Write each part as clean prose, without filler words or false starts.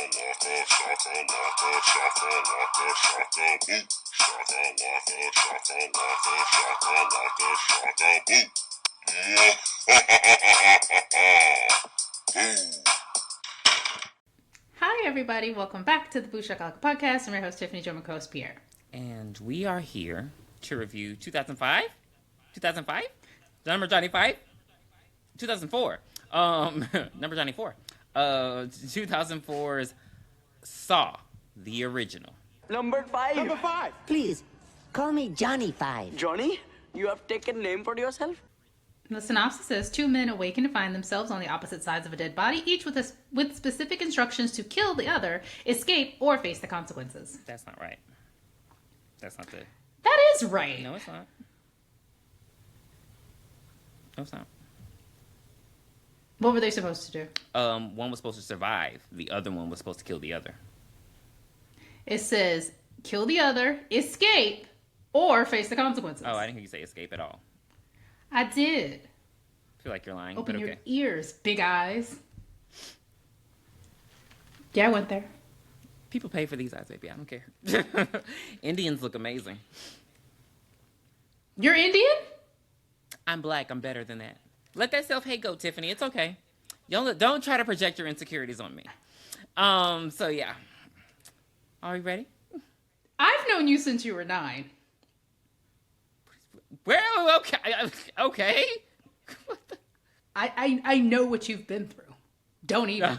Hi, everybody. Welcome back to the Boo Shakalaka Podcast. I'm your host, Tiffany Jo, my co-host, Pierre. And we are here to review 2005? 2005? Number Johnny 5? 2004. Number Johnny 4. 2004's Saw, the original. Number 5. Number 5. Please, call me Johnny 5. Johnny, you have taken a name for yourself? The synopsis says 2 men awaken to find themselves on the opposite sides of a dead body, each with specific instructions to kill the other, escape, or face the consequences. That's not right. That's not the... That is right. No, it's not. No, it's not. What were they supposed to do? One was supposed to survive. The other one was supposed to kill the other. It says kill the other, escape, or face the consequences. Oh, I didn't hear you say escape at all. I did. I feel like you're lying, Open but okay. your ears, big eyes. Yeah, I went there. People pay for these eyes, baby. I don't care. Indians look amazing. You're Indian? I'm black. I'm better than that. Let that self-hate go, Tiffany. It's okay. Don't try to project your insecurities on me. So yeah. Are we ready? I've known you since you were 9. Well, okay. I know what you've been through. Don't even.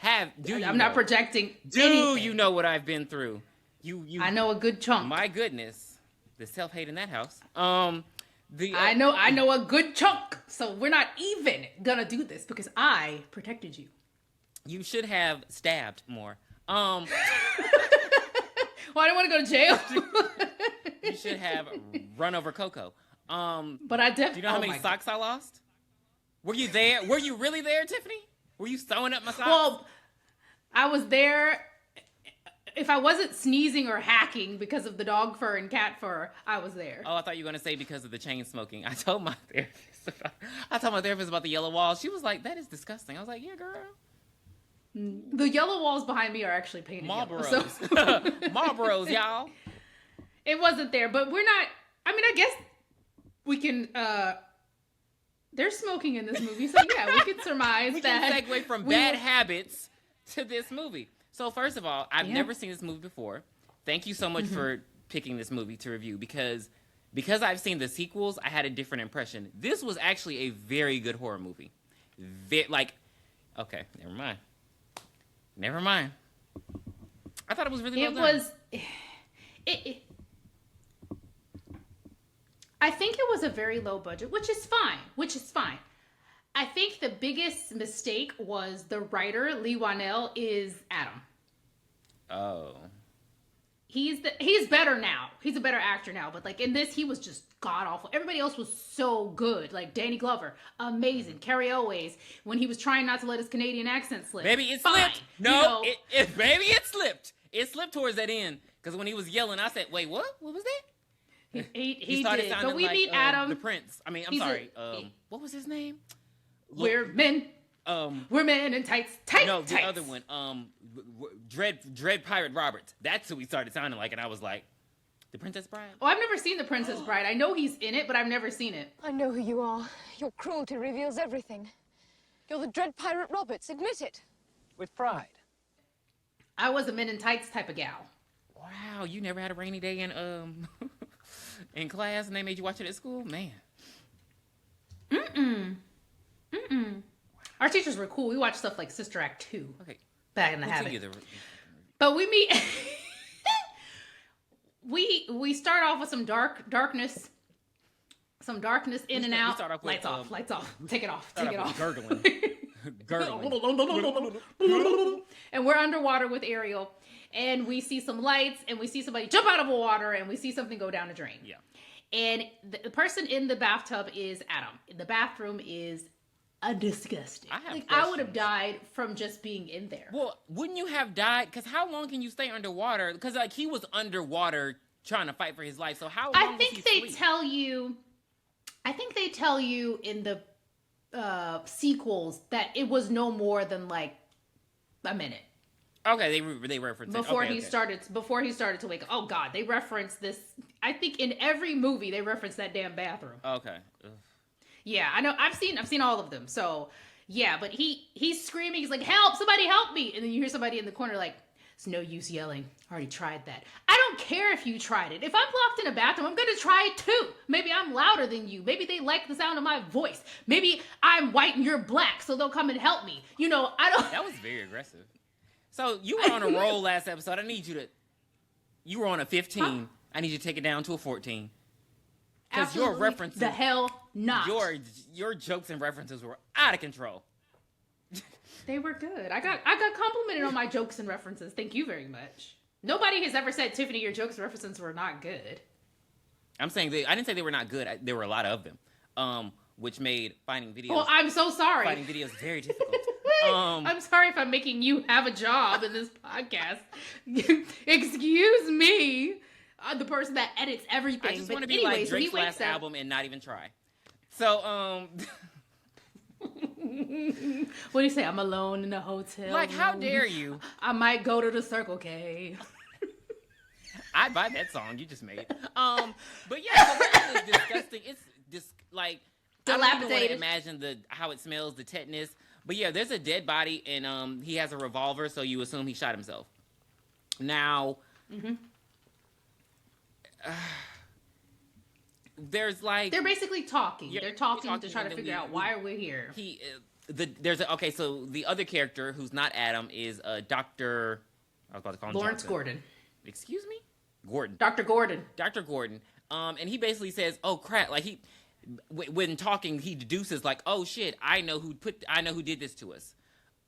I'm not projecting. Do anything. you know what I've been through? You. I know a good chunk. My goodness, the self-hate in that house. I know a good chunk. So we're not even gonna do this because I protected you. You should have stabbed more. Well, I didn't want to go to jail. You should have run over Coco. But I definitely. Do you know how many socks I lost? Were you there? Were you really there, Tiffany? Were you sewing up my socks? Well, I was there. If I wasn't sneezing or hacking because of the dog fur and cat fur, I was there. Oh, I thought you were going to say because of the chain smoking. I told my therapist about the yellow walls. She was like, that is disgusting. I was like, yeah, girl. The yellow walls behind me are actually painted Marlboros. yellow. So. Marlboros, y'all. It wasn't there, but we're not... I mean, I guess we can... There's smoking in this movie, so yeah, we can surmise we that... We can segue from bad habits to this movie. So first of all, I've never seen this movie before. Thank you so much for picking this movie to review because I've seen the sequels, I had a different impression. This was actually a very good horror movie. Okay, never mind. I thought it was really well done. I think it was a very low budget, which is fine. I think the biggest mistake was the writer, Leigh Whannell, is Adam. Oh. He's better now. He's a better actor now. But like in this, he was just god-awful. Everybody else was so good. Like Danny Glover, amazing. Cary Elwes, when he was trying not to let his Canadian accent slip. Baby, it slipped. No, baby, it slipped. It slipped towards that end. Because when he was yelling, I said, wait, what? What was that? He started did. sounding But we like, meet Adam. The Prince. I mean, I'm sorry. What was his name? We're men. We're men in tights. No, the other one. Dread Pirate Roberts. That's who he started sounding like, and I was like, The Princess Bride? Oh, I've never seen The Princess Bride. I know he's in it, but I've never seen it. I know who you are. Your cruelty reveals everything. You're the Dread Pirate Roberts. Admit it. With pride. I was a Men in Tights type of gal. Wow, you never had a rainy day in in class, and they made you watch it at school, man. Our teachers were cool. We watched stuff like Sister Act 2. Okay. Back in the habit. But we meet... we start off with some darkness. Some darkness in and out. Start off with, lights off. Take it off. Gurgling. And we're underwater with Ariel. And we see some lights. And we see somebody jump out of the water. And we see something go down a drain. Yeah. And the person in the bathtub is Adam. The bathroom is disgusting. I would have died from just being in there. Well, wouldn't you have died? Because how long can you stay underwater? Because like he was underwater trying to fight for his life. So how long I think they tell you in the sequels that it was no more than like a minute. Okay, they reference it. Before Okay, he okay. started to wake up. Oh God, they reference this. I think in every movie they reference that damn bathroom. Okay. Ugh. Yeah, I know. I've seen all of them. So yeah, but he's screaming. He's like, "Help! Somebody help me!" And then you hear somebody in the corner like, "It's no use yelling. I already tried that. I don't care if you tried it. If I'm locked in a bathroom, I'm gonna try it too. Maybe I'm louder than you. Maybe they like the sound of my voice. Maybe I'm white and you're black, so they'll come and help me. You know, I don't." That was very aggressive. So you were on a roll last episode. I need you to. You were on a 15. Huh? I need you to take it down to a 14. Because your references, the hell not. Your jokes and references were out of control. They were good. I got complimented on my jokes and references. Thank you very much. Nobody has ever said, Tiffany, your jokes and references were not good. I'm saying I didn't say they were not good. There were a lot of them, which made finding videos. Oh, I'm so sorry. Finding videos very difficult. I'm sorry if I'm making you have a job in this podcast. Excuse me. I'm the person that edits everything. I just want to be be like Drake's last album and not even try. So, what do you say? I'm alone in a hotel. Like, how dare you? I might go to the Circle K. I'd buy that song you just made. But yeah, so that is disgusting. It's just like I don't even want to imagine how it smells, the tetanus. But yeah, there's a dead body, and he has a revolver, so you assume he shot himself. Now, there's like they're basically talking. Yeah, they're talking to try to figure out why are we here. Okay, so the other character who's not Adam is Dr. I was about to call him Lawrence Johnson. Gordon. Excuse me? Gordon. Dr. Gordon. Dr. Gordon. And he basically says, "Oh crap!" Like when talking, he deduces like, "Oh shit! I know who did this to us."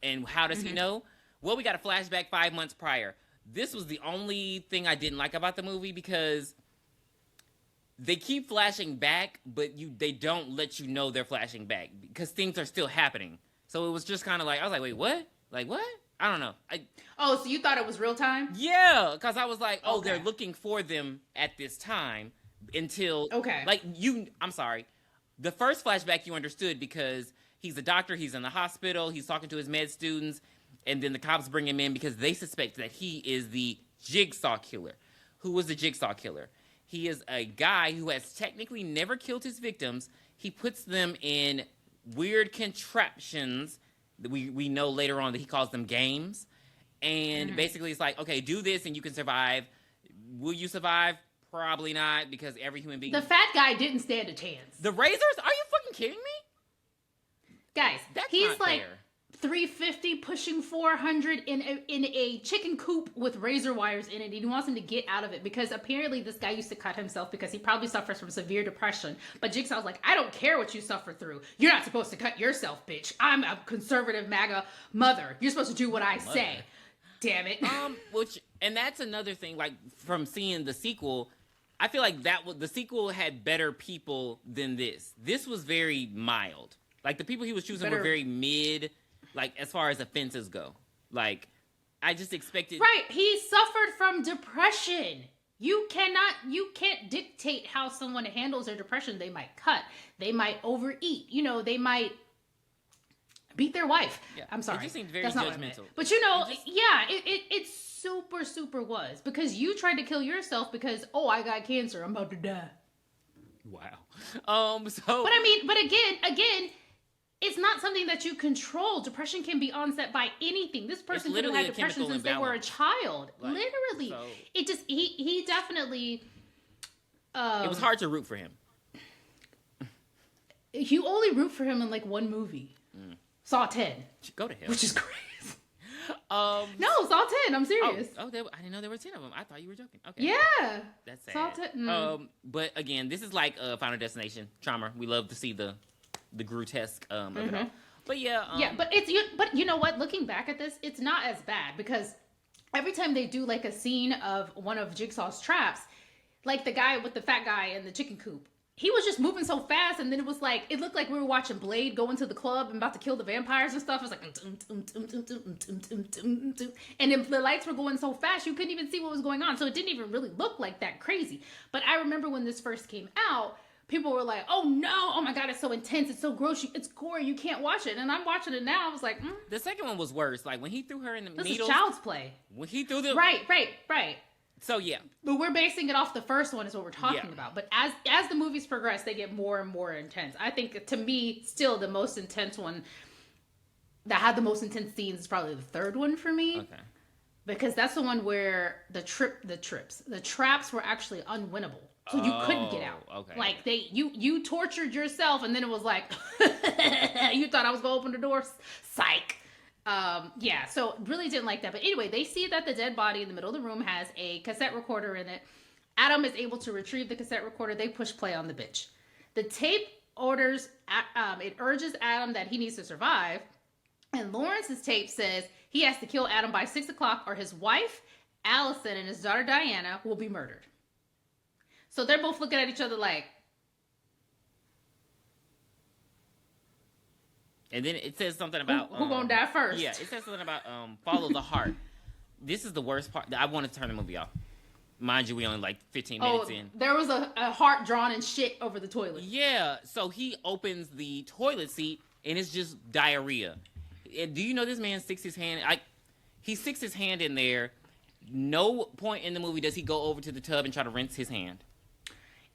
And how does he know? Well, we got a flashback 5 months prior. This was the only thing I didn't like about the movie because they keep flashing back, but they don't let you know they're flashing back because things are still happening. So it was just kind of like I was like, "Wait, what? Like what?" I don't know. So you thought it was real time? Yeah, because I was like, "Oh, they're looking for them at this time." Until I'm sorry. The first flashback you understood because he's a doctor, he's in the hospital, he's talking to his med students, and then the cops bring him in because they suspect that he is the Jigsaw killer. Who was the Jigsaw killer? He is a guy who has technically never killed his victims. He puts them in weird contraptions that we know later on that he calls them games. And basically it's like, okay, do this and you can survive. Will you survive? Probably not, because every human being... The fat guy didn't stand a chance. The razors? Are you fucking kidding me? Guys, That's he's not like fair. 350 pushing 400 in a chicken coop with razor wires in it. He wants him to get out of it because apparently this guy used to cut himself because he probably suffers from severe depression. But Jigsaw's like, I don't care what you suffer through. You're not supposed to cut yourself, bitch. I'm a conservative MAGA mother. You're supposed to do what I say. Damn it. And that's another thing, like, from seeing the sequel... I feel like the sequel had better people than this. This was very mild. Like, the people he was choosing were very mid, like, as far as offenses go. Like, I just expected... Right, he suffered from depression. You can't dictate how someone handles their depression. They might cut. They might overeat. You know, they might beat their wife. Yeah. I'm sorry. It just seemed very judgmental. But, you know, it's super was because you tried to kill yourself because I got cancer, I'm about to die. Wow. But I mean, but again, it's not something that you control. Depression can be onset by anything. This person could have had depression since they were a child. Like, literally. So, it just he definitely it was hard to root for him. You only root for him in like one movie. Saw 10. Go to hell. Which is crazy. No, Saw 10. I'm serious. I didn't know there were 10 of them. I thought you were joking. Okay. Yeah. That's sad. Saw 10. But again, this is like Final Destination trauma. We love to see the grotesque of it all. But yeah. But you know what? Looking back at this, it's not as bad because every time they do like a scene of one of Jigsaw's traps, like the guy with the fat guy in the chicken coop, he was just moving so fast, and then it looked like we were watching Blade go into the club and about to kill the vampires and stuff. It was like, and then the lights were going so fast, you couldn't even see what was going on. So it didn't even really look like that crazy. But I remember when this first came out, people were like, "Oh no! Oh my god, it's so intense! It's so gross! It's gory! You can't watch it." And I'm watching it now. I was like, The second one was worse. Like when he threw her in the "This needles. is child's play." When he threw the Right. So yeah, But we're basing it off the first one is what we're talking Yeah. about. But as the movies progress, they get more and more intense. I think to me, still the most intense one that had the most intense scenes is probably the third one for me. okay. Because that's the one where the traps were actually unwinnable. So you couldn't get out. Okay. Like you tortured yourself and then it was like you thought I was gonna open the door. Psych. Yeah, so really didn't like that. But anyway, they see that the dead body in the middle of the room has a cassette recorder in it. Adam is able to retrieve the cassette recorder. They push play on the bitch. The tape urges Adam that he needs to survive. And Lawrence's tape says he has to kill Adam by 6 o'clock or his wife, Allison, and his daughter, Diana, will be murdered. So they're both looking at each other like... And then it says something about... Who gonna die first? Yeah, it says something about follow the heart. This is the worst part. I want to turn the movie off. Mind you, we only like 15 minutes in. There was a heart drawn in shit over the toilet. Yeah, so he opens the toilet seat and it's just diarrhea. And do you know this man sticks his hand... he sticks his hand in there. No point in the movie does he go over to the tub and try to rinse his hand.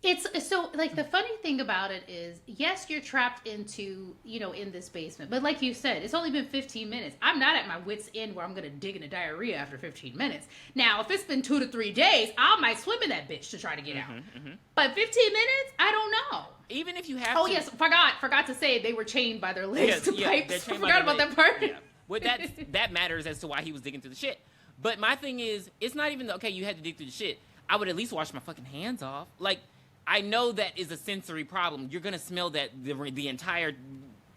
It's so like the funny thing about it is, yes, you're trapped into, in this basement. But like you said, it's only been 15 minutes. I'm not at my wit's end where I'm going to dig into diarrhea after 15 minutes. Now, if it's been 2 to 3 days, I might swim in that bitch to try to get out. But 15 minutes? I don't know. Even if you have Oh, to... yes, forgot to say they were chained by their legs to pipes. they're I chained by forgot their about legs. that part. Yeah. Well, that matters as to why he was digging through the shit. But my thing is, it's not even, okay, you had to dig through the shit. I would at least wash my fucking hands off. Like, I know that is a sensory problem. You're going to smell that the entire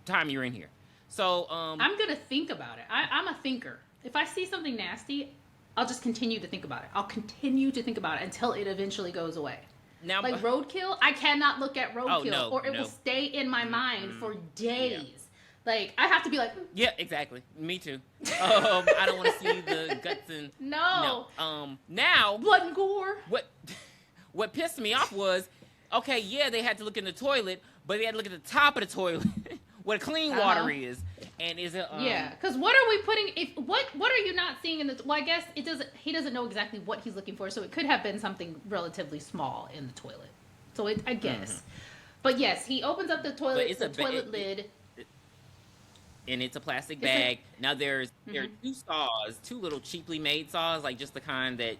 time you're in here. So, I'm going to think about it. I'm a thinker. If I see something nasty, I'll just continue to think about it. I'll continue to think about it until it eventually goes away. Now, like Roadkill, I cannot look at Roadkill or it no. will stay in my mind for days. Yeah. Like, I have to be like... Yeah, exactly. Me too. I don't want to see the guts and... No. Now... Blood and gore. What pissed me off was, okay, yeah, they had to look in the toilet, but they had to look at the top of the toilet where clean water is. And is it... yeah, because what are we putting... What are you not seeing in the... Well, I guess he doesn't know exactly what he's looking for, so it could have been something relatively small in the toilet. So I guess. Mm-hmm. But yes, he opens up the toilet, toilet lid... And it's a plastic bag. Now there are 2 saws, 2 little cheaply made saws, like just the kind that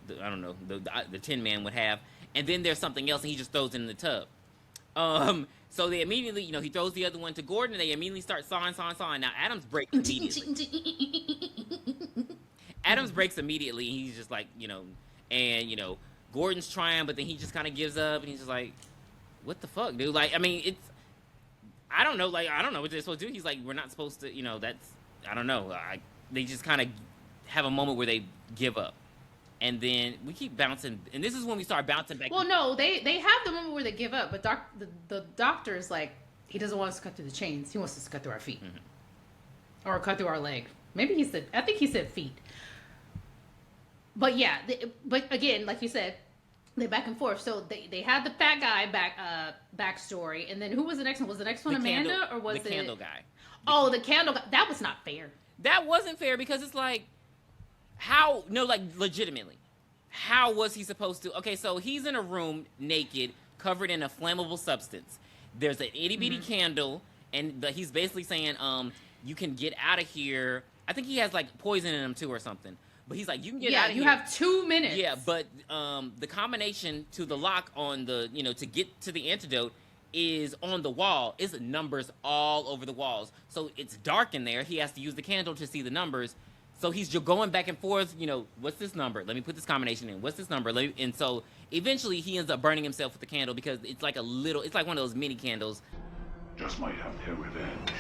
the Tin Man would have. And then there's something else, and he just throws it in the tub. So they immediately, he throws the other one to Gordon, and they immediately start sawing. Now Adams breaks immediately. Adams breaks immediately. And he's just like, and Gordon's trying, but then he just kind of gives up, and he's just like, "What the fuck, dude?" Like, I mean, it's. I don't know what they're supposed to do. He's like, we're not supposed to, that's, I don't know. They just kind of have a moment where they give up. And then we keep bouncing. And this is when we start bouncing back. Well, no, they have the moment where they give up. But the doctor is like, he doesn't want us to cut through the chains. He wants us to cut through our feet. Mm-hmm. Or cut through our leg. Maybe I think he said feet. But yeah, but again, like you said, they back and forth. So they had the fat guy backstory, and then who was the next one? Was the next one Amanda, or was it the candle guy? The candle guy. That was not fair. That wasn't fair because it's like, legitimately, how was he supposed to? Okay, so he's in a room naked, covered in a flammable substance. There's an itty bitty candle, and he's basically saying, you can get out of here. I think he has like poison in him too or something. But he's like, you can get out of here. Yeah, you have 2 minutes. Yeah, but the combination to the lock on the, to get to the antidote is on the wall. It's numbers all over the walls. So it's dark in there. He has to use the candle to see the numbers. So he's just going back and forth, what's this number? Let me put this combination in. What's this number? And so eventually he ends up burning himself with the candle because it's like it's like one of those mini candles. Just might have their revenge.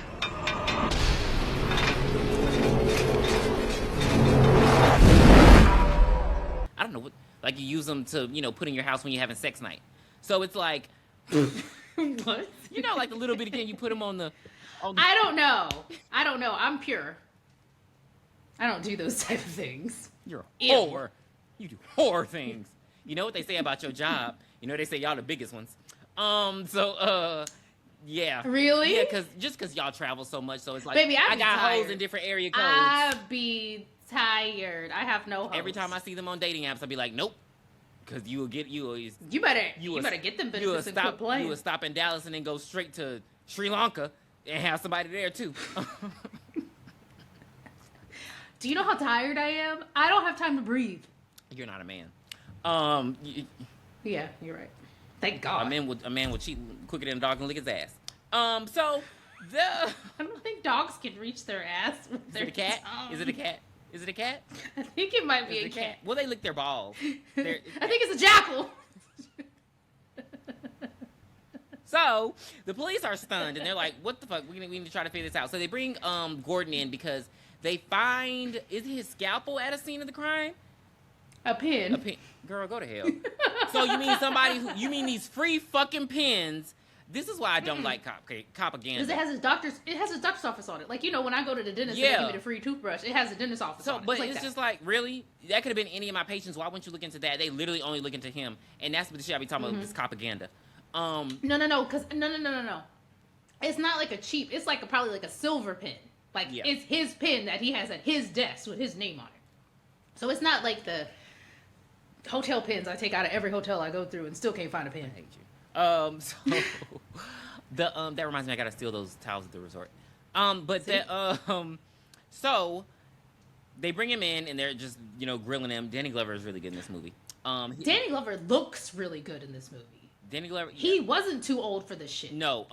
I don't know what, like you use them to, put in your house when you're having sex night. So it's like, what? Like the little bitty can you put them on the. I don't know. I'm pure. I don't do those type of things. You're a whore. You do whore things. You know what they say about your job? They say y'all the biggest ones. Yeah. Really? Yeah, because y'all travel so much, so it's like, Baby, I be got tired. hoes in different area codes. I be tired. I have no hoes. Every time I see them on dating apps, I'll be like, nope. Because you better get them benefits and quit playing. You would stop in Dallas and then go straight to Sri Lanka and have somebody there too. Do you know how tired I am? I don't have time to breathe. You're not a man. Yeah, you're right. Thank God. A man will cheat quicker than a dog can lick his ass. I don't think dogs can reach their ass with Is their it a cat? tongue. Is it a cat? Is it a cat? I think it might be Is a it cat. Well, they lick their balls. I think it's a jackal. So the police are stunned and they're like, "What the fuck? We need to try to figure this out." So they bring Gordon in because they find his scalpel at a scene of the crime. A pin. Girl, go to hell. So you mean these free fucking pins? This is why I don't like propaganda. Because it has his doctor's office on it. Like, when I go to the dentist and they give me the free toothbrush, it has a dentist office on it. But it's just like, really? That could have been any of my patients. Why wouldn't you look into that? They literally only look into him. And that's what the shit I be talking about, this propaganda. No. It's not like a cheap, it's like probably like a silver pin. Like, it's his pin that he has at his desk with his name on it. So it's not like the hotel pins I take out of every hotel I go through and still can't find a pin. I hate you. That reminds me, I gotta steal those towels at the resort. So they bring him in and they're just, grilling him. Danny Glover is really good in this movie. Danny Glover looks really good in this movie. Danny Glover, he wasn't too old for this shit. No,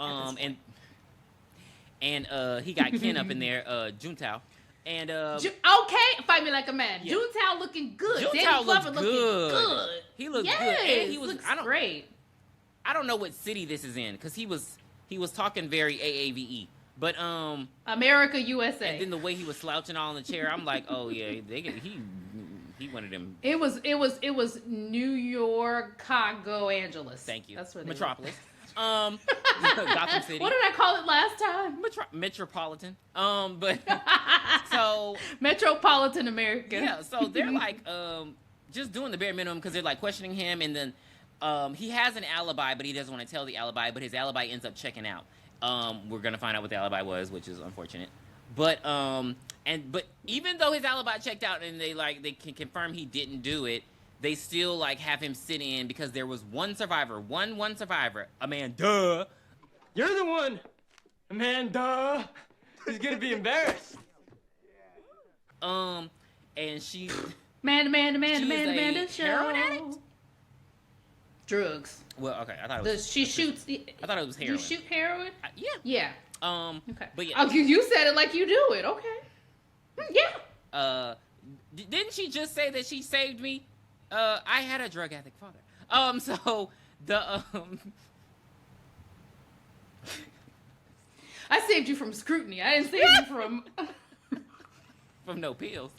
and he got Ken up in there, Juntao. And okay, fight me like a man. Yeah. Juntao looking good. Juntao looks looking good. He looks good. And he was looks great. I don't know what city this is in because he was talking very AAVE, but America, USA. And then the way he was slouching all in the chair, I'm like, oh yeah, he wanted him. It was New York, Chicago, Angeles. Thank you. That's where Metropolis. Gotham City. What did I call it last time? Metropolitan. But so Metropolitan America. Yeah. So they're like just doing the bare minimum because they're like questioning him, and then he has an alibi, but he doesn't want to tell the alibi. But his alibi ends up checking out. We're gonna find out what the alibi was, which is unfortunate. But even though his alibi checked out and they can confirm he didn't do it, they still have him sit in because there was one survivor, Amanda. You're the one, Amanda. Who's gonna be embarrassed? And she. Amanda, show. Heroin addict? Drugs. Well, okay, I thought it was. I thought it was heroin. You shoot heroin? Yeah. Yeah. Okay. But yeah. Oh, you said it like you do it. Okay. Yeah. Didn't she just say that she saved me? I had a drug addict father. So the I saved you from scrutiny. I didn't save you from no pills.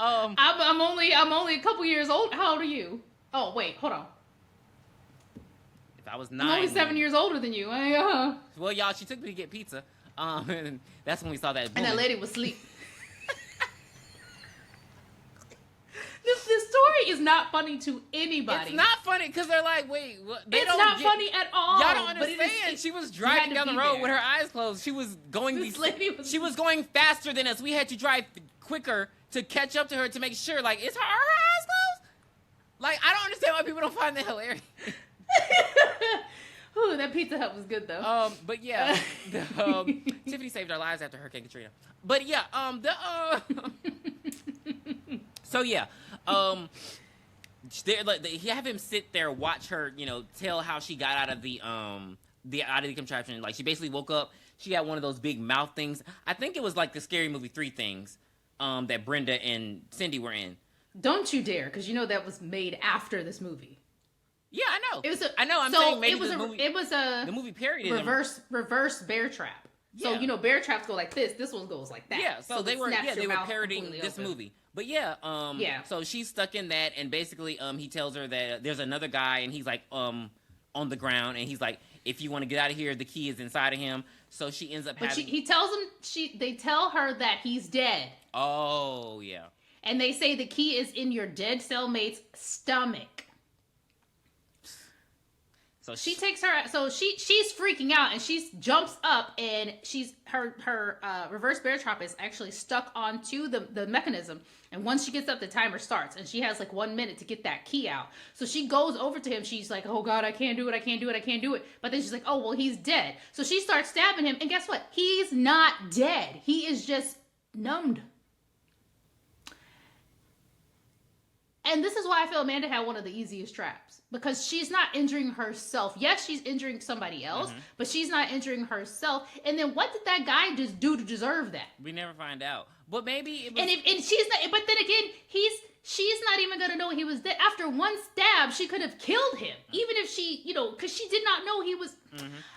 I'm only a couple years old. How old are you? Oh wait, hold on. If I was 9, I'm only 7 years older than you. Well, y'all, she took me to get pizza. And that's when we saw that. And that lady was asleep. This story is not funny to anybody. It's not funny because they're like, wait, what? It's not funny at all. Y'all don't understand. She was driving down the road with her eyes closed. She was going. She was going faster than us. We had to drive quicker to catch up to her to make sure. Like, is her eyes closed? Like, I don't understand why people don't find that hilarious. Ooh, that Pizza Hut was good though. But yeah, Tiffany saved our lives after Hurricane Katrina. But yeah, so yeah, he have him sit there, watch her, tell how she got out of the contraption. Like, she basically woke up. She had one of those big mouth things. I think it was like the Scary Movie 3 things that Brenda and Cindy were in. Don't you dare, because that was made after this movie. Yeah, I know. I know. I'm saying maybe the movie parodied reverse bear trap. Yeah. So bear traps go like this. This one goes like that. Yeah. So they were parodying this movie. But yeah. So she's stuck in that, and basically, he tells her that there's another guy, and he's like on the ground, and he's like, if you want to get out of here, the key is inside of him. So she ends up having. He tells him. They tell her that he's dead. Oh yeah. And they say the key is in your dead cellmate's stomach. So she takes her. So she's freaking out, and she jumps up, and her reverse bear trap is actually stuck onto the mechanism. And once she gets up, the timer starts, and she has like 1 minute to get that key out. So she goes over to him. She's like, "Oh God, I can't do it! I can't do it! I can't do it!" But then she's like, "Oh well, he's dead." So she starts stabbing him, and guess what? He's not dead. He is just numbed. And this is why I feel Amanda had one of the easiest traps. Because she's not injuring herself. Yes, she's injuring somebody else, but she's not injuring herself. And then what did that guy just do to deserve that? We never find out. But maybe it was... And she's not... But then again, she's not even going to know he was dead. After one stab, she could have killed him. Even if she, because she did not know he was...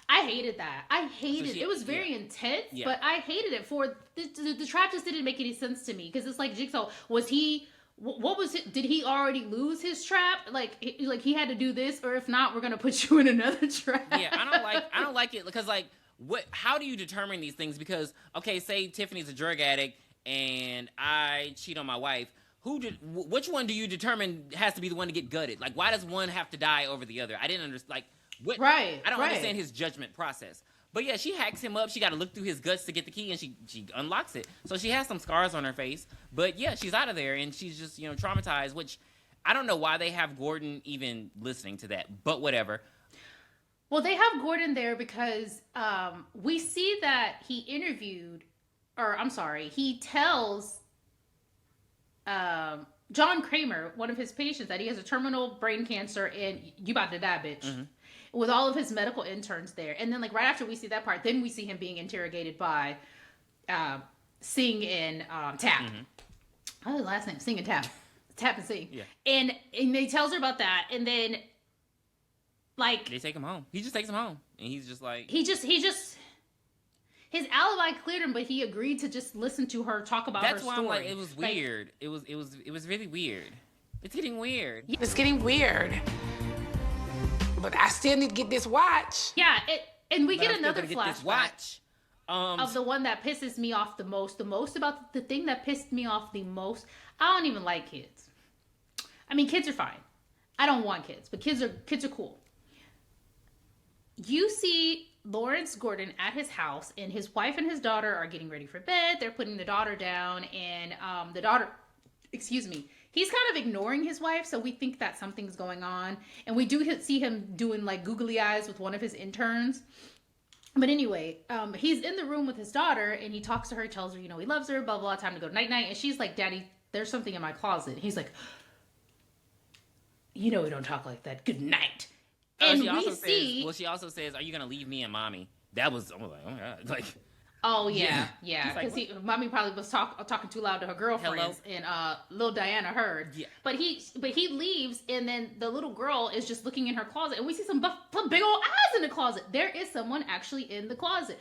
I hated that. I hated it. It was very intense, but I hated it. The trap just didn't make any sense to me. Because it's like Jigsaw, was he... What was it? Did he already lose his trap? Like he had to do this, or if not, we're gonna put you in another trap. Yeah, I don't like it because like how do you determine these things? Because okay, say Tiffany's a drug addict and I cheat on my wife. Which one do you determine has to be the one to get gutted? Like, why does one have to die over the other? I didn't understand. Like, what? Right. I don't understand his judgment process. But yeah, she hacks him up. She got to look through his guts to get the key, and she unlocks it. So she has some scars on her face. But yeah, she's out of there, and she's just, traumatized, which I don't know why they have Gordon even listening to that, but whatever. Well, they have Gordon there because we see that he tells John Kramer, one of his patients, that he has a terminal brain cancer and you about to die, bitch. With all of his medical interns there. And then, like, right after we see that part, then we see him being interrogated by Singh and Tap. Oh, the last name, Singh and Tap. Tap and Singh. Yeah. And they tells her about that, and then, like... They take him home. He just takes him home. And he's just like... He just... His alibi cleared him, but he agreed to just listen to her talk about her story. That's why I'm like, it was weird. It was really weird. It's getting weird. It's getting weird. But I still need to get this watch. Yeah, and we get another flashback of the one that pisses me off the most. The most about the thing that pissed me off the most. I don't even like kids. I mean, kids are fine. I don't want kids, but kids are cool. You see Lawrence Gordon at his house, and his wife and his daughter are getting ready for bed. They're putting the daughter down, and the daughter, he's kind of ignoring his wife, so we think that something's going on. And we do see him doing like googly eyes with one of his interns. But anyway, he's in the room with his daughter, and he talks to her, tells her, he loves her, blah, blah, time to go night-night. And she's like, "Daddy, there's something in my closet." And he's like, we don't talk like that. Good night. And she also says, "Are you going to leave me and mommy?" That was, I'm like, oh my God. Like... Oh, yeah. Because mommy probably was talking too loud to her girlfriends. Hello? And little Diana heard. Yeah. But he leaves, and then the little girl is just looking in her closet, and we see some big old eyes in the closet. There is someone actually in the closet.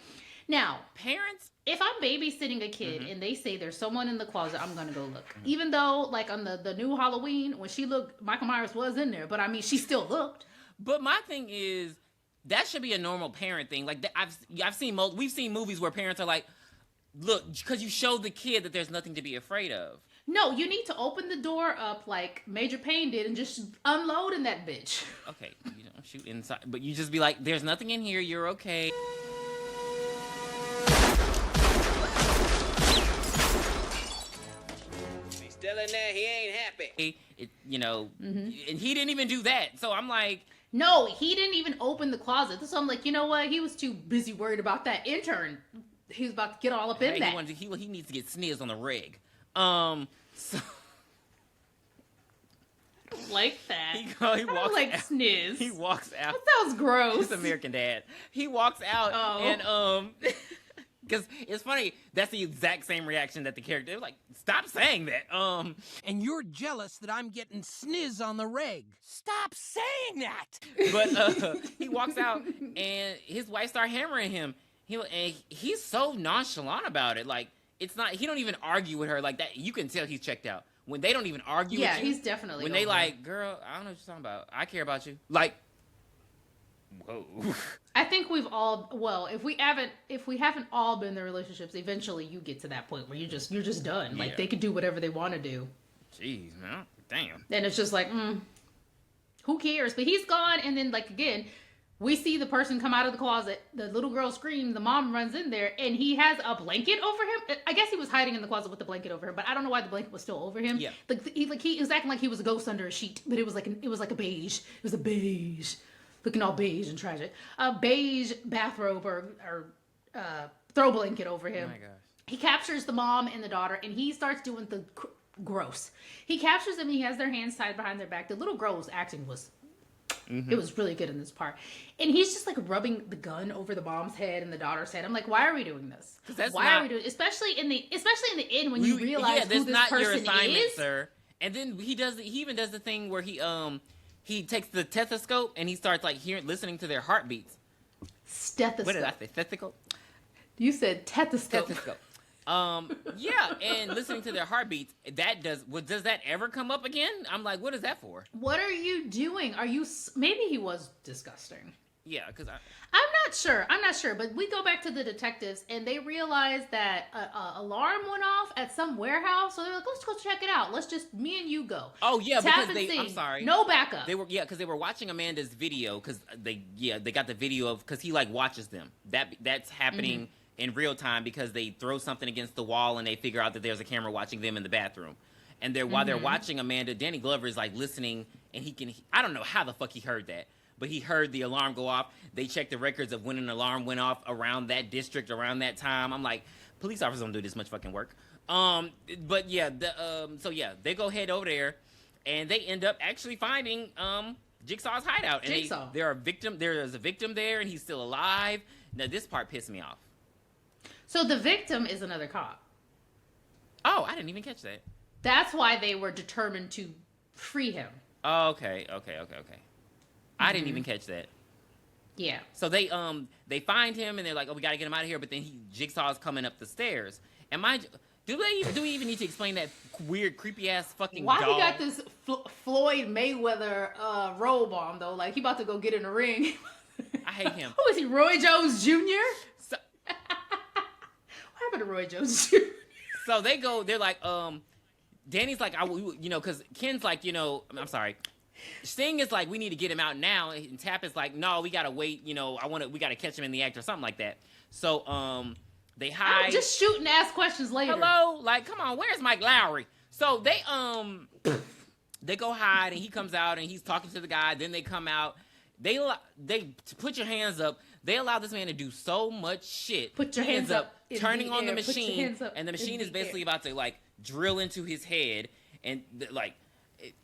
Now, parents, if I'm babysitting a kid and they say there's someone in the closet, I'm going to go look. Even though, like, on the new Halloween, when she looked, Michael Myers was in there. But, I mean, she still looked. But my thing is... That should be a normal parent thing. Like, we've seen movies where parents are like, look, because you show the kid that there's nothing to be afraid of. No, you need to open the door up like Major Payne did and just unload in that bitch. Okay, you don't shoot inside, but you just be like, there's nothing in here, you're okay. He's still in there, he ain't happy. And he didn't even do that. So I'm like... No, he didn't even open the closet. So I'm like, you know what? He was too busy worried about that intern. He was about to get all up in that. He needs to get sniz on the rig. So... Like that. He walks like out. Sniz. He walks out. That sounds gross. He's American Dad. He walks out and because it's funny, that's the exact same reaction that the character was like, stop saying that. And you're jealous that I'm getting sniz on the reg. Stop saying that. But he walks out and his wife starts hammering him. He's so nonchalant about it. Like, it's not, he don't even argue with her like that. You can tell he's checked out. When they don't even argue with you. Yeah, he's definitely when they like, girl, I don't know what you're talking about. I care about you. Like, whoa. I think we've all, well, if we haven't all been in the relationships, eventually you get to that point where you're just done. Yeah. Like, they could do whatever they want to do. Jeez, man. Damn. And it's just like, who cares? But he's gone, and then, like, again, We see the person come out of the closet. The little girl screams. The mom runs in there, and he has a blanket over him. I guess he was hiding in the closet with the blanket over him, but I don't know why the blanket was still over him. Yeah. He was acting like he was a ghost under a sheet, but it was like a beige. It was a beige, looking all beige and tragic. A beige bathrobe or throw blanket over him. Oh my gosh. He captures the mom and the daughter, and he starts doing the gross. He captures them. He has their hands tied behind their back. The little girl's acting was. It was really good in this part. And he's just like rubbing the gun over the mom's head and the daughter's head. I'm like, why are we doing this? Why are we doing especially in the end when you realize who this not person your assignment, is? sir. And then he even does the thing where he takes the stethoscope and he starts like listening to their heartbeats. Stethoscope. What did I say? Stethoscope? You said stethoscope. Stethoscope. Yeah, and listening to their heartbeats, does that ever come up again? I'm like, what is that for? What are you doing? Maybe he was disgusting. Yeah, because I'm not sure, but we go back to the detectives and they realize that a alarm went off at some warehouse, so they're like, let's go check it out. Let's just, me and you go. Oh yeah, Tap because and I'm sing. sorry. No backup. Because they were watching Amanda's video because they got the video of, because he like watches them. That's happening in real time because they throw something against the wall and they figure out that there's a camera watching them in the bathroom. And while they're watching Amanda, Danny Glover is like listening, and I don't know how the fuck he heard that, but he heard the alarm go off. They checked the records of when an alarm went off around that district, around that time. I'm like, police officers don't do this much fucking work. But yeah, they go head over there, and they end up actually finding Jigsaw's hideout. And Jigsaw. There's a victim there, and he's still alive. Now this part pissed me off. So the victim is another cop. Oh, I didn't even catch that. That's why they were determined to free him. Oh, okay. I didn't even catch that. Yeah. So they find him and they're like, oh, we got to get him out of here. But then Jigsaw's coming up the stairs. And do we even need to explain that weird, creepy ass fucking Why dog? he got this Floyd Mayweather robe on though? Like he about to go get in the ring. I hate him. Who is he? Roy Jones Jr. What happened to Roy Jones Jr.? So they're like, Danny's like, because Ken's like, I'm sorry. Sting is like, we need to get him out now. And Tap is like, no, we gotta wait. We gotta catch him in the act or something like that. So, they hide. I'm just shoot and ask questions later. Hello, like, come on, where's Mike Lowry? So they go hide, and he comes out, and he's talking to the guy. Then they come out. They put your hands up. They allow this man to do so much shit. Put your hands up. Turning on the machine, and the machine is basically about to like drill into his head, and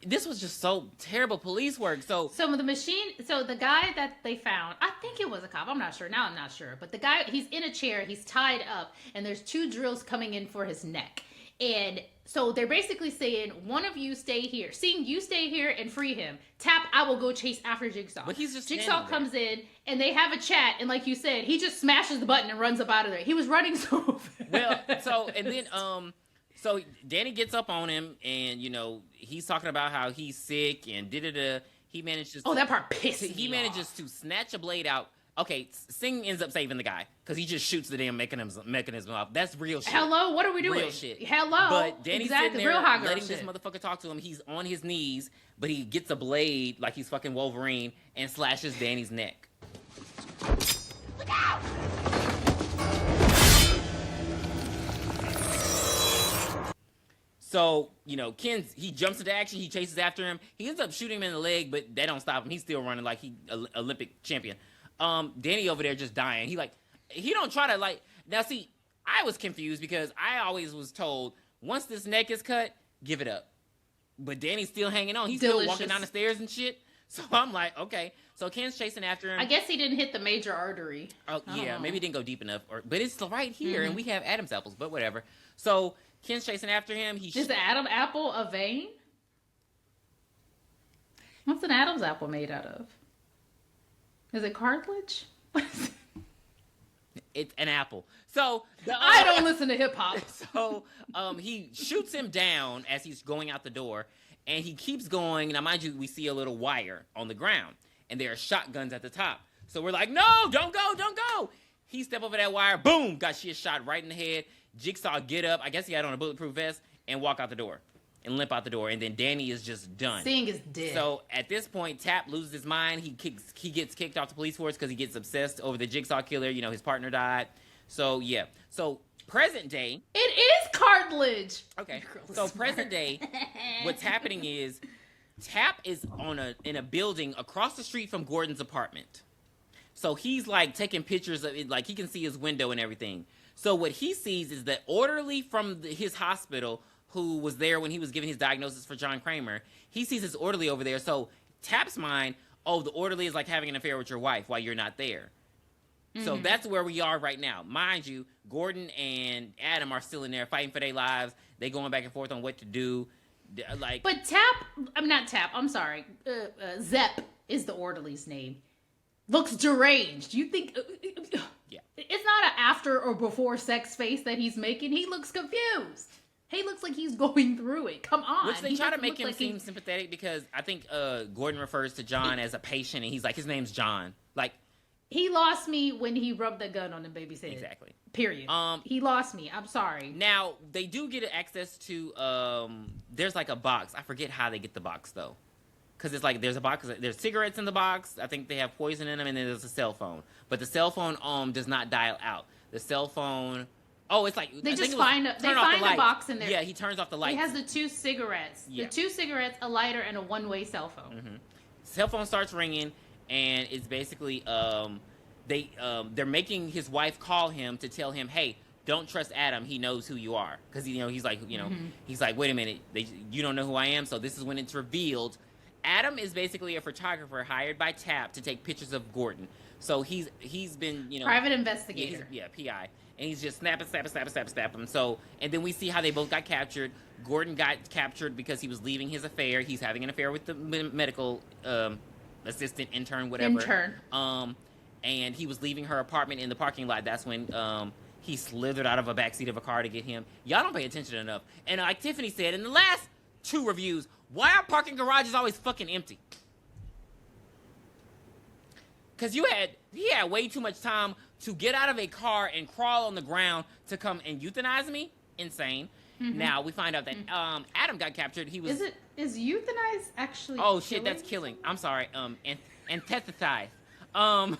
this was just so terrible police work. So the guy that they found, I think it was a cop. I'm not sure. Now I'm not sure. But the guy, he's in a chair. He's tied up, and there's 2 drills coming in for his neck. And so they're basically saying, one of you stay here. Seeing you stay here and free him. Tap, I will go chase after Jigsaw. But he's just Jigsaw comes in, and they have a chat, and like you said, he just smashes the button and runs up out of there. He was running so fast. Well, so Danny gets up on him, and he's talking about how he's sick and he manages. Oh, that part pisses me He manages to snatch a blade out. Okay, Singh ends up saving the guy because he just shoots the damn mechanism off. That's real shit. Hello, what are we doing? Real shit. Hello. But Danny's sitting there real hot girl letting shit. this motherfucker talk to him. He's on his knees, but he gets a blade like he's fucking Wolverine and slashes Danny's neck. Look out! So, he jumps into action. He chases after him. He ends up shooting him in the leg, but that don't stop him. He's still running like he Olympic champion. Danny over there just dying. He don't try to now see, I was confused because I always was told once this neck is cut, give it up. But Danny's still hanging on. He's still walking down the stairs and shit. So I'm like, okay. So Ken's chasing after him. I guess he didn't hit the major artery. Oh yeah, maybe he didn't go deep enough. But it's right here, and we have Adam's apples. But whatever. So Ken's chasing after him. Is the Adam apple a vein? What's an Adam's apple made out of? Is it cartilage? It's an apple. So I don't listen to hip hop. So he shoots him down as he's going out the door, and he keeps going. Now, mind you, we see a little wire on the ground, and there are shotguns at the top. So we're like, no, don't go. He step over that wire, boom, got shit shot right in the head. Jigsaw get up. I guess he had on a bulletproof vest and walk out the door. and limp out the door. And then Danny is just done. Seeing is dead. So at this point, Tap loses his mind. He gets kicked off the police force because he gets obsessed over the Jigsaw killer. You know, his partner died. So yeah. So present day. It is cartilage. Okay. So present day, what's happening is Tap is in a building across the street from Gordon's apartment. So he's like taking pictures of it, like he can see his window and everything. So what he sees is the orderly from his hospital who was there when he was giving his diagnosis for John Kramer. He sees his orderly over there. So Tap's mind, oh, the orderly is like having an affair with your wife while you're not there. So that's where we are right now. Mind you, Gordon and Adam are still in there fighting for their lives. They going back and forth on what to do. But Zepp is the orderly's name. Looks deranged. You think... yeah. It's not an after or before sex face that he's making. He looks confused. He looks like he's going through it. Come on. Which they try to make him seem sympathetic because I think Gordon refers to John as a patient, and he's like, his name's John. Like... He lost me when he rubbed the gun on the baby's head. Exactly. Period. He lost me. I'm sorry. Now, they do get access to, there's like a box. I forget how they get the box, though. Because it's like, there's a box, there's cigarettes in the box. I think they have poison in them, and then there's a cell phone. But the cell phone does not dial out. The cell phone... Oh, it's like... They find a box in there. Yeah, he turns off the light. He has the 2 cigarettes. Yeah. The 2 cigarettes, a lighter, and a one-way cell phone. Mm-hmm. Cell phone starts ringing, and it's basically... they're making his wife call him to tell him, hey, don't trust Adam. He knows who you are. Because, he's like, he's like, wait a minute. You don't know who I am? So this is when it's revealed. Adam is basically a photographer hired by Tap to take pictures of Gordon. So he's been, private investigator. Yeah, PI. And he's just snapping. So, and then we see how they both got captured. Gordon got captured because he was leaving his affair. He's having an affair with the medical assistant, intern, whatever. And he was leaving her apartment in the parking lot. That's when he slithered out of a backseat of a car to get him. Y'all don't pay attention enough. And like Tiffany said in the last 2 reviews, why are parking garages always fucking empty? Because he had way too much time to get out of a car and crawl on the ground to come and euthanize me. Insane. Mm-hmm. Now we find out that Adam got captured. He was. Is euthanize actually? Oh shit, that's killing. I'm sorry. Antithesize. Have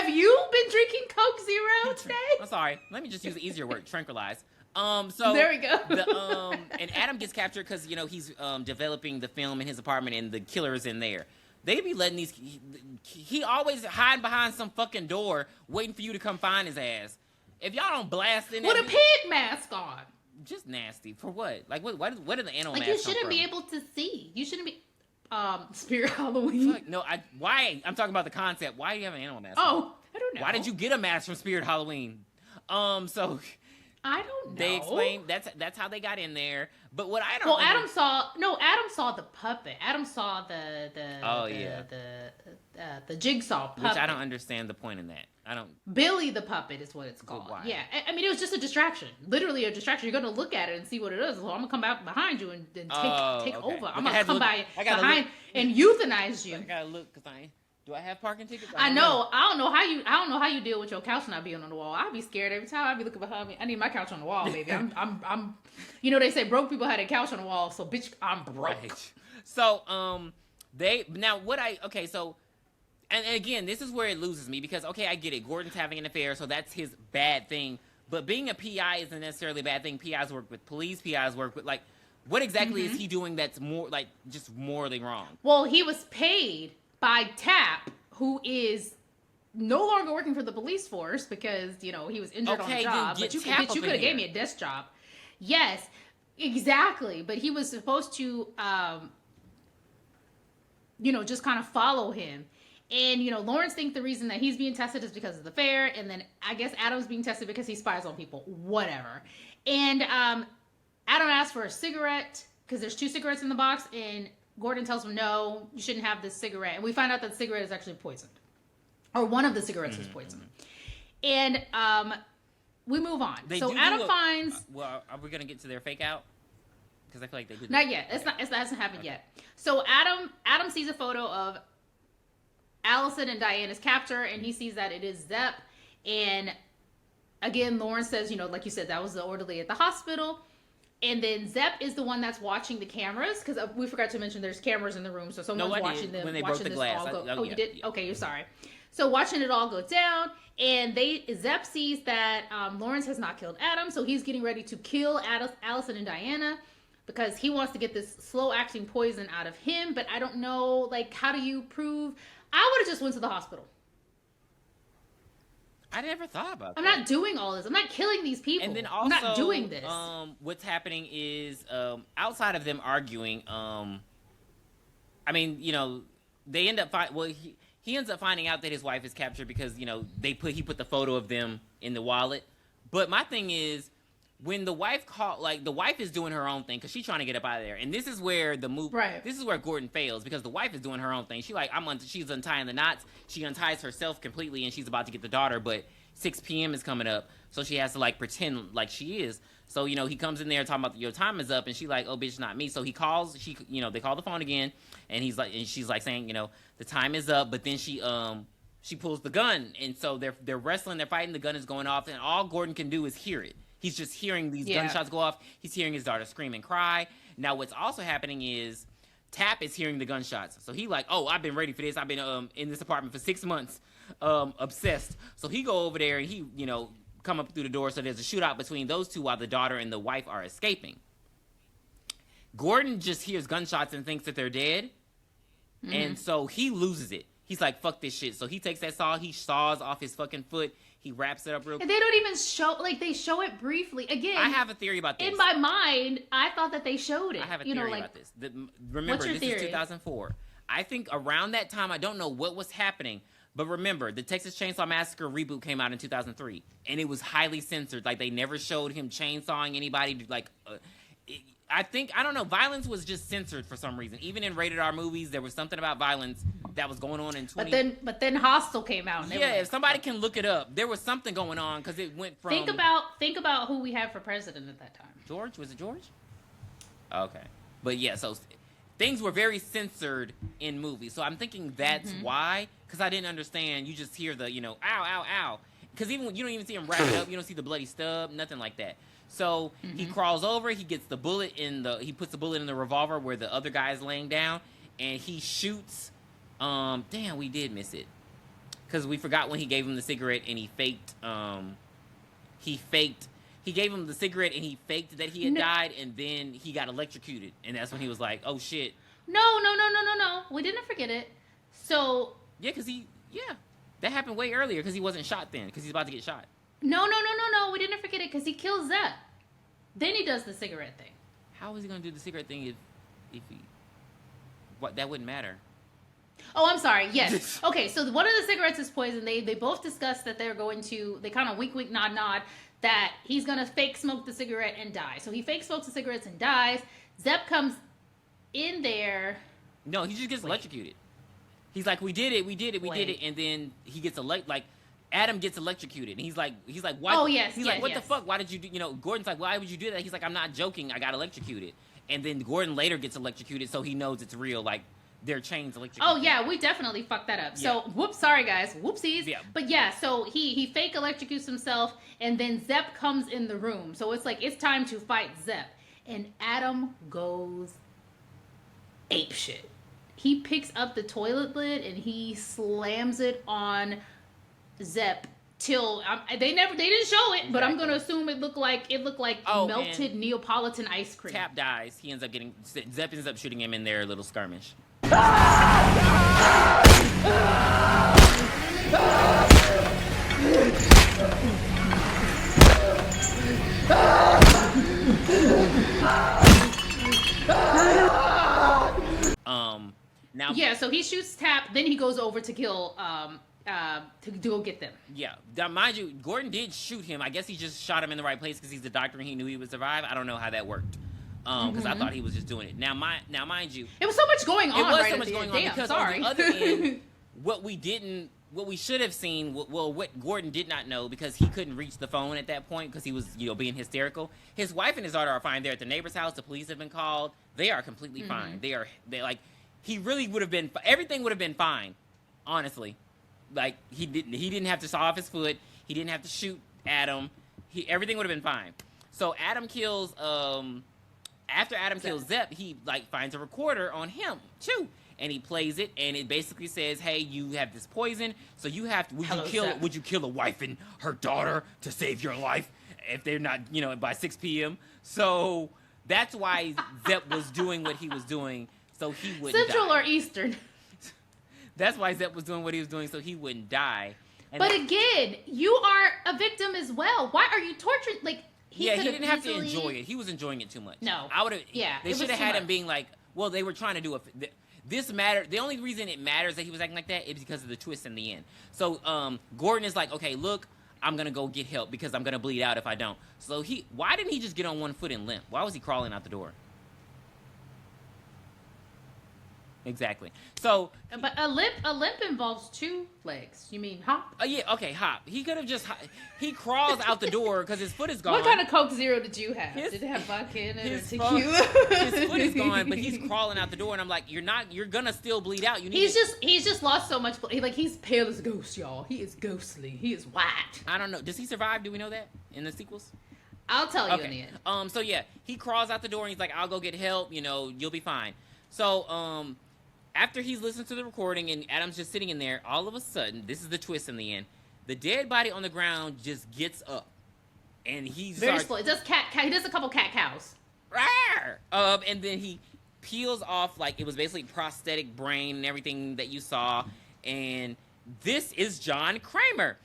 you been drinking Coke Zero today? I'm sorry. Let me just use the easier word, tranquilize. So there we go. And Adam gets captured because he's developing the film in his apartment, and the killer is in there. They be letting these. He always hiding behind some fucking door, waiting for you to come find his ass. If y'all don't blast in with a pig mask on, just nasty for what? Like what are the animal masks? Like you shouldn't be able to see. You shouldn't be. Spirit Halloween. Fuck, no, why? I'm talking about the concept. Why do you have an animal mask? Oh, I don't know. Why did you get a mask from Spirit Halloween? So I don't know. They explain that's how they got in there. But what I don't Well, Adam saw the puppet. Adam saw the Jigsaw puppet. Which I don't understand the point in that. I don't. Billy the puppet is what it's called. Why? Yeah, I mean it was just a distraction. Literally a distraction. You're gonna look at it and see what it is. So I'm gonna come back behind you and take over. I'm gonna come behind and euthanize you. I gotta look because do I have parking tickets? I know. I don't know how you deal with your couch not being on the wall. I'd be scared every time. I'd be looking behind me. I need my couch on the wall, baby. I'm. They say broke people had a couch on the wall. So bitch, I'm broke. Right. So And again, this is where it loses me because, okay, I get it. Gordon's having an affair, so that's his bad thing. But being a PI isn't necessarily a bad thing. PIs work with police. PIs work with, what exactly is he doing that's more, just morally wrong? Well, he was paid by Tap, who is no longer working for the police force because, he was injured on the job. But you could have gave me a desk job. Yes, exactly. But he was supposed to, just kind of follow him. And, Lawrence thinks the reason that he's being tested is because of the affair. And then I guess Adam's being tested because he spies on people. Whatever. And Adam asks for a cigarette because there's 2 cigarettes in the box. And Gordon tells him, no, you shouldn't have this cigarette. And we find out that the cigarette is actually poisoned. Or one of the cigarettes was poisoned. And we move on. Adam finds... Well, are we going to get to their fake out? Because I feel like they did. Not yet. It hasn't happened yet. So Adam sees a photo of Allison and Diana's captor, and he sees that it is Zepp. And again, Lawrence says, like you said, that was the orderly at the hospital. And then Zepp is the one that's watching the cameras, because we forgot to mention there's cameras in the room, so someone's watching them. When they watching broke the this glass. all go. Oh, you did? Yeah. Okay, you're sorry. So watching it all go down, and Zepp sees that Lawrence has not killed Adam, so he's getting ready to kill Allison and Diana, because he wants to get this slow-acting poison out of him. But I don't know, like, how do you prove? I would have just went to the hospital. I never thought about that. I'm not doing all this. I'm not killing these people. And then also, I'm not doing this. What's happening is, outside of them arguing, I mean, you know, they end up he ends up finding out that his wife is captured because, you know, he put the photo of them in the wallet. But my thing is, when the wife the wife is doing her own thing because she's trying to get up out of there, and this is where this is where Gordon fails, because the wife is doing her own thing. She's untying the knots. She unties herself completely, and she's about to get the daughter, but 6 p.m. is coming up, so she has to like pretend like she is. So, you know, he comes in there talking about your time is up, and she's like, "Oh, bitch, not me." So he calls. They call the phone again, and she's like saying, you know, the time is up, but then she pulls the gun, and so they're wrestling, they're fighting. The gun is going off, and all Gordon can do is hear it. He's just hearing these gunshots go off. He's hearing his daughter scream and cry. Now, what's also happening is Tap is hearing the gunshots. So he like, oh, I've been ready for this. I've been in this apartment for 6 months, obsessed. So he go over there and he, you know, come up through the door. So there's a shootout between those two while the daughter and the wife are escaping. Gordon just hears gunshots and thinks that they're dead. Mm-hmm. And so he loses it. He's like, fuck this shit. So he takes that saw. He saws off his fucking foot. He wraps it up real quick. And they don't even show, like, they show it briefly. Again, I have a theory about this. In my mind, I thought that they showed it. I have a theory about this. Remember, this is 2004. I think around that time, I don't know what was happening, but remember, the Texas Chainsaw Massacre reboot came out in 2003, and it was highly censored. Like, they never showed him chainsawing anybody. Like, I don't know, violence was just censored for some reason. Even in rated R movies, there was something about violence that was going on in 20... But then Hostel came out. And if somebody can look it up, there was something going on, because it went from... Think about who we had for president at that time. George? Was it George? Okay. But yeah, so things were very censored in movies. So I'm thinking that's why, because I didn't understand. You just hear the, you know, ow, ow, ow. Because even you don't even see him wrap it up. You don't see the bloody stub, nothing like that. So he crawls over, he gets the bullet he puts the bullet in the revolver where the other guy is laying down, and he shoots. Damn, we did miss it. Because we forgot when he gave him the cigarette and he gave him the cigarette and he faked that he had died, and then he got electrocuted. And that's when he was like, oh shit. No. We didn't forget it. So. Yeah, that happened way earlier because he wasn't shot then, because he's about to get shot. No. We didn't forget it because he kills Zepp. Then he does the cigarette thing. How is he going to do the cigarette thing if he... What, that wouldn't matter. Oh, I'm sorry. Yes. Okay, so one of the cigarettes is poison. They both discuss that they're going to... They kind of wink, nod, that he's going to fake smoke the cigarette and die. So he fake smokes the cigarettes and dies. Zepp comes in there... No, he just gets electrocuted. He's like, we did it, and then he gets Adam gets electrocuted, and he's like, why? Oh yes, he's like, what the fuck? Why did you do? You know, Gordon's like, why would you do that? He's like, I'm not joking. I got electrocuted, and then Gordon later gets electrocuted, so he knows it's real. Like, their chains electrocuted. Oh yeah, we definitely fucked that up. So whoops, sorry guys, whoopsies. Yeah. But yeah, so he fake electrocutes himself, and then Zepp comes in the room. So it's like it's time to fight Zepp, and Adam goes apeshit. He picks up the toilet lid and he slams it on Zepp till they didn't show it, but I'm gonna assume it looked like melted Neapolitan ice cream. Tap dies. Zepp ends up shooting him in their little skirmish. Now, yeah, so he shoots Tap, then he goes over to kill to go get them. Yeah. Now, mind you, Gordon did shoot him. I guess he just shot him in the right place because he's the doctor and he knew he would survive. I don't know how that worked. Because I thought he was just doing it. Now, mind you, it was so much going on. It was right so much going on because on the other end, what we should have seen, what Gordon did not know, because he couldn't reach the phone at that point because he was, being hysterical. His wife and his daughter are fine. They're at the neighbor's house. The police have been called. They are completely fine. They're like, he really would have been. Everything would have been fine, honestly. Like he didn't have to saw off his foot. He didn't have to shoot Adam. Everything would have been fine. So Adam kills after Adam kills Zepp, he like finds a recorder on him too, and he plays it, and it basically says, "Hey, you have this poison, so you have to. Would you kill a wife and her daughter to save your life if they're not, by 6 p.m.?" So that's why Zepp was doing what he was doing, so he wouldn't Central die. or Eastern. That's why Zepp was doing what he was doing, so he wouldn't die. And but again, you are a victim as well. Why are you torturing? Like, he didn't have to enjoy it. He was enjoying it too much. No, I would have. Yeah, they should have had him being like, well, they were trying to do this matter. The only reason it matters that he was acting like that is because of the twist in the end. So Gordon is like, okay, look, I'm gonna go get help because I'm gonna bleed out if I don't. So why didn't he just get on one foot and limp? Why was he crawling out the door? Exactly. So, but a limp involves 2 legs. You mean hop? Yeah. Okay, hop. He could have just he crawls out the door because his foot is gone. What kind of Coke Zero did you have? Did it have vodka in it or tequila? His foot is gone, but he's crawling out the door, and I'm like, you're gonna still bleed out. He's just lost so much blood. He's pale as a ghost, y'all. He is ghostly. He is white. I don't know. Does he survive? Do we know that in the sequels? I'll tell you in the end. So yeah, he crawls out the door and he's like, I'll go get help. You'll be fine. So after he's listened to the recording and Adam's just sitting in there, all of a sudden, this is the twist in the end. The dead body on the ground just gets up, and he's very slow. It does he does a couple cat cows. And then he peels off like it was basically prosthetic brain and everything that you saw, and this is John Kramer.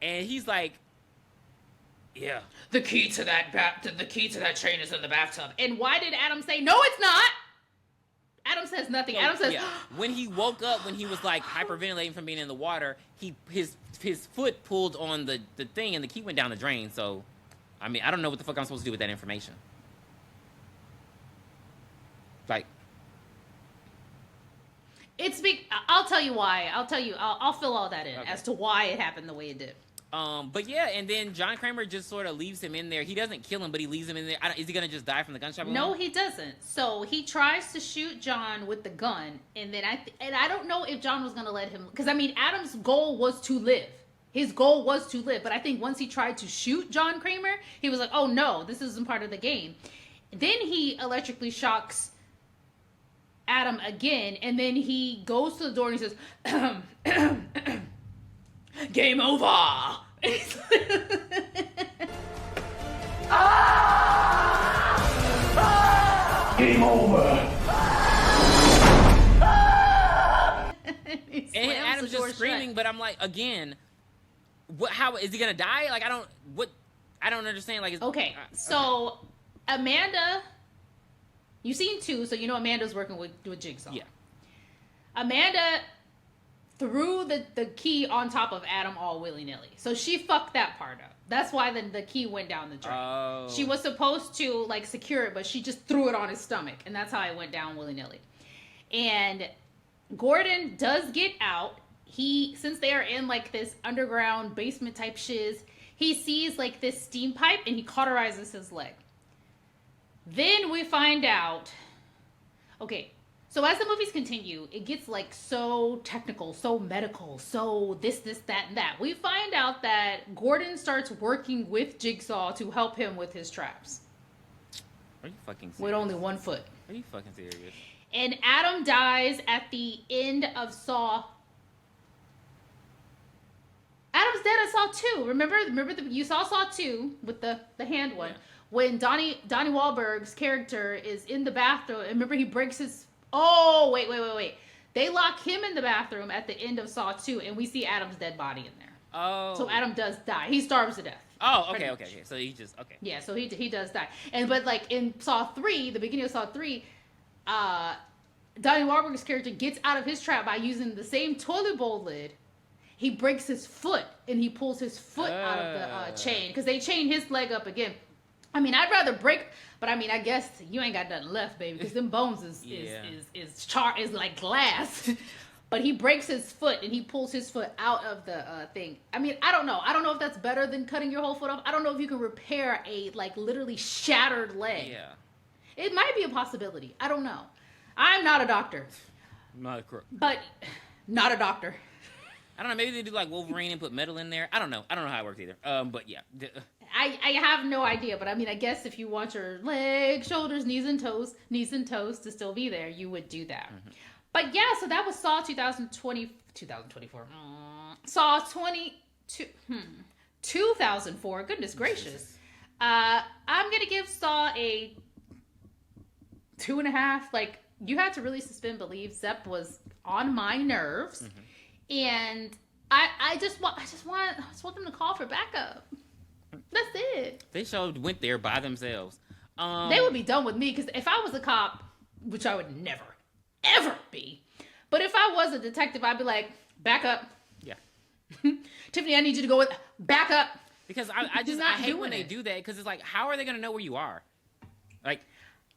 And he's like, yeah. The key to that chain is in the bathtub. And why did Adam say, no, it's not? Adam says nothing. Adam says, when he woke up, when he was like hyperventilating from being in the water, his foot pulled on the thing and the key went down the drain. So, I mean, I don't know what the fuck I'm supposed to do with that information. Like, I'll tell you why. I'll fill all that in as to why it happened the way it did. But yeah, and then John Kramer just sort of leaves him in there. He doesn't kill him, but he leaves him in there. Is he gonna just die from the gunshot wound? No, he doesn't. So he tries to shoot John with the gun, and then I don't know if John was gonna let him, because I mean, Adam's goal was to live. His goal was to live, but I think once he tried to shoot John Kramer, he was like, "Oh no, this isn't part of the game." Then he electrically shocks Adam again, and then he goes to the door and he says, "Game over." Game over. And Adam's just screaming, but I'm like, again, how is he gonna die? Like, I don't understand. Like, okay, so Amanda, you've seen 2, so you know Amanda's working with Jigsaw. Yeah. Amanda threw the key on top of Adam all willy-nilly. So she fucked that part up. That's why the key went down the drain. Oh. She was supposed to, like, secure it, but she just threw it on his stomach. And that's how it went down willy-nilly. And Gordon does get out. Since they are in, like, this underground basement type shiz, he sees, like, this steam pipe, and he cauterizes his leg. Then we find out... Okay, so as the movies continue, it gets like so technical, so medical, so this, that, and that. We find out that Gordon starts working with Jigsaw to help him with his traps. Are you fucking serious? With only 1 foot. Are you fucking serious? And Adam dies at the end of Saw. Adam's dead at Saw 2. Remember you saw Saw 2 with the hand one. Yeah. When Donnie Wahlberg's character is in the bathroom, and remember he breaks his... Oh, wait. They lock him in the bathroom at the end of Saw 2, and we see Adam's dead body in there. Oh. So Adam does die. He starves to death. Oh, okay. So he just... Okay. Yeah, so he does die. But like in Saw 3, the beginning of Saw 3, Donnie Wahlberg's character gets out of his trap by using the same toilet bowl lid. He breaks his foot, and he pulls his foot out of the chain, because they chain his leg up again. I mean, I'd rather break, but I mean, I guess you ain't got nothing left, baby, because them bones is like glass. But he breaks his foot and he pulls his foot out of the thing. I mean, I don't know if that's better than cutting your whole foot off. I don't know if you can repair a like literally shattered leg. Yeah, it might be a possibility. I don't know. I'm not a doctor, Not a crook. But not a doctor. I don't know. Maybe they do like Wolverine and put metal in there. I don't know. I don't know how it works either. But yeah. I have no idea. But I mean, I guess if you want your legs, shoulders, knees and toes to still be there, you would do that. Mm-hmm. But yeah, so that was Saw 2024. Saw 2004. Goodness gracious. I'm gonna give Saw a 2.5. Like, you had to really suspend belief. Zepp was on my nerves. Mm-hmm. And I just want them to call for backup. That's it. They went there by themselves. They would be done with me, because if I was a cop, which I would never, ever be, but if I was a detective, I'd be like, back up. Yeah. Tiffany, I need you to go with back up. Because I hate when they do that, because it's like, how are they going to know where you are? Like,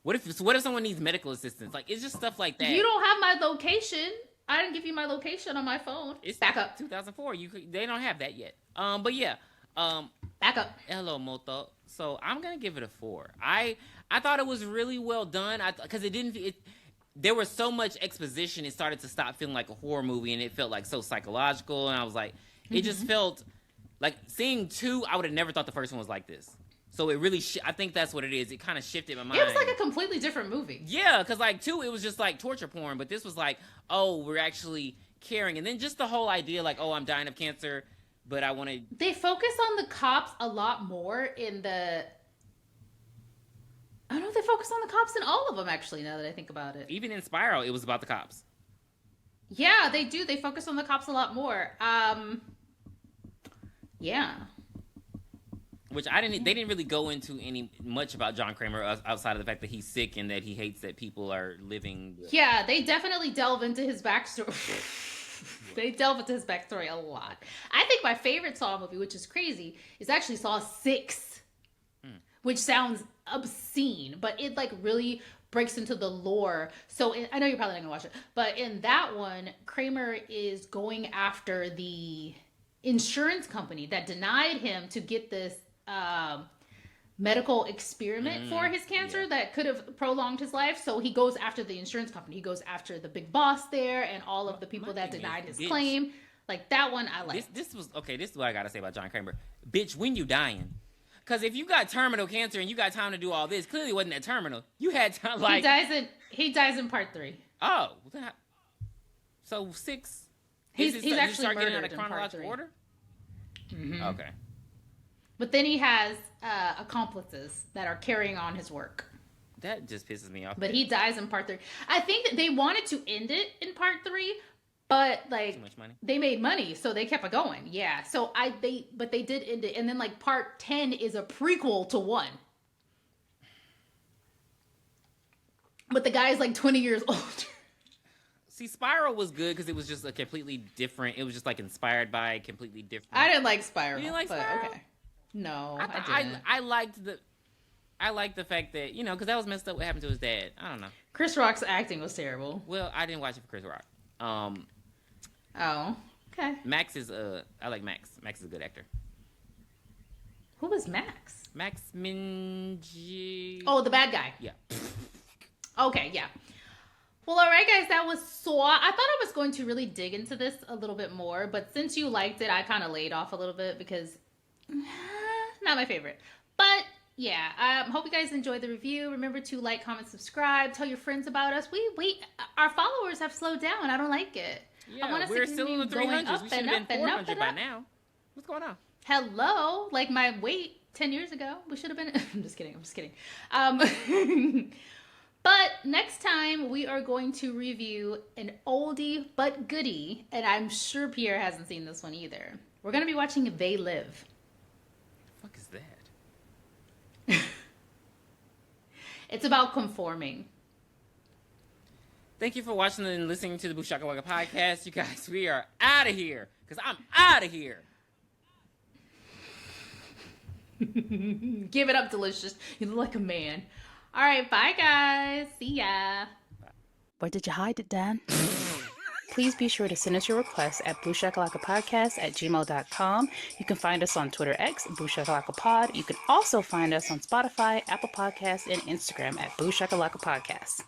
what if someone needs medical assistance? Like, it's just stuff like that. You don't have my location. I didn't give you my location on my phone. It's back up. 2004. They don't have that yet. But yeah. Back up. Hello, Moto. So I'm gonna give it a 4. I thought it was really well done. Because there was so much exposition. It started to stop feeling like a horror movie, and it felt like so psychological. And I was like, it just felt like seeing 2. I would have never thought the first one was like this. So it really, I think that's what it is. It kind of shifted my mind. It was like a completely different movie. Yeah, because like 2, it was just like torture porn. But this was like, oh, we're actually caring. And then just the whole idea, like, oh, I'm dying of cancer, but I want to... They focus on the cops a lot more in the... I don't know if they focus on the cops in all of them, actually, now that I think about it. Even in Spiral, it was about the cops. Yeah, they do. They focus on the cops a lot more. Yeah. Which they didn't really go into much about John Kramer outside of the fact that he's sick and that he hates that people are living. Yeah, they definitely delve into his backstory. They delve into his backstory a lot. I think my favorite Saw movie, which is crazy, is actually Saw 6, which sounds obscene, but it like really breaks into the lore. So I know you're probably not gonna watch it, but in that one, Kramer is going after the insurance company that denied him to get this medical experiment for his cancer that could have prolonged his life. So he goes after the insurance company. He goes after the big boss there and all of the people that denied his claim. Like, that one I like. This is what I gotta say about John Kramer. Bitch, when you dying? Because if you got terminal cancer and you got time to do all this, clearly wasn't that terminal. You had time, like... He dies in part 3. Oh. So 6... He's actually start getting out murdered of chronological order? Mm-hmm. Okay. But then he has accomplices that are carrying on his work. That just pisses me off. But he dies in part 3. I think that they wanted to end it in part 3, but like, too much money. They made money, so they kept it going. Yeah. So they did end it, and then like part 10 is a prequel to 1. But the guy is like 20 years older. See, Spiral was good because it was just a completely different. It was just like inspired by completely different. I didn't like Spiral. You didn't like Spiral? Okay. No, I didn't. I liked the fact that, you know, because that was messed up what happened to his dad. I don't know. Chris Rock's acting was terrible. Well, I didn't watch it for Chris Rock. Oh, okay. Max is I like Max. Max is a good actor. Who was Max? Max Minji. Oh, the bad guy. Yeah. Okay, yeah. Well, all right, guys, that was Saw. I thought I was going to really dig into this a little bit more, but since you liked it, I kind of laid off a little bit because not my favorite. But yeah, hope you guys enjoyed the review. Remember to like, comment, subscribe, tell your friends about us. Our followers have slowed down. I don't like it. Yeah, I want us we're to still in the 300s. We should have been 400 by now. What's going on? Hello, like my weight 10 years ago. We should have been. I'm just kidding. But next time we are going to review an oldie but goodie, and I'm sure Pierre hasn't seen this one either. We're going to be watching They Live. What the fuck is that? It's about conforming. Thank you for watching and listening to the Bushaka podcast. You guys, we are out of here because I'm out of here. Give it up, Delicious. You look like a man. All right, bye, guys. See ya. Where did you hide it, Dan? Please be sure to send us your requests at booshakalackapodcast@gmail.com. You can find us on Twitter X, booshakalackapod. You can also find us on Spotify, Apple Podcasts, and Instagram at booshakalackapodcast.